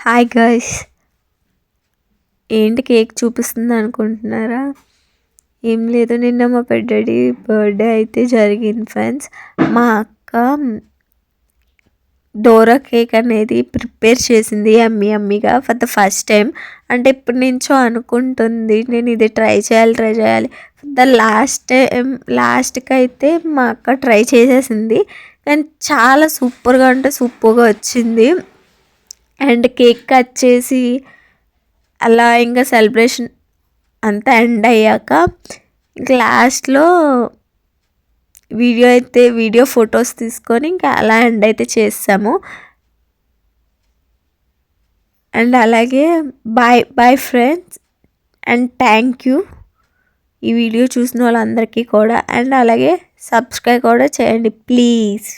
Hi guys, ఏంటి cake చూపిస్తుంది అనుకుంటున్నారా? ఏం లేదు, నిన్న మా పెద్దడి బర్త్డే అయితే జరిగింది ఫ్రెండ్స్. మా అక్క డోరా కేక్ అనేది ప్రిపేర్ చేసింది అమ్మీగా ఫర్ ద ఫస్ట్ టైం. అంటే ఇప్పటి నుంచో అనుకుంటుంది నేను ఇది ట్రై చేయాలి. ద లాస్ట్కి అయితే మా అక్క ట్రై చేసేసింది, కానీ చాలా సూపర్గా అంటే సూపర్గా వచ్చింది. అండ్ కేక్ కట్ చేసి అలా ఇంకా సెలబ్రేషన్ అంతా ఎండ్ అయ్యాక ఇంకా లాస్ట్లో వీడియో ఫొటోస్ తీసుకొని ఇంకా అలా ఎండ్ అయితే చేసాము. అండ్ అలాగే boy friends, and thank you ఈ వీడియో చూసిన వాళ్ళందరికీ కూడా. అండ్ అలాగే సబ్స్క్రైబ్ కూడా చేయండి ప్లీజ్.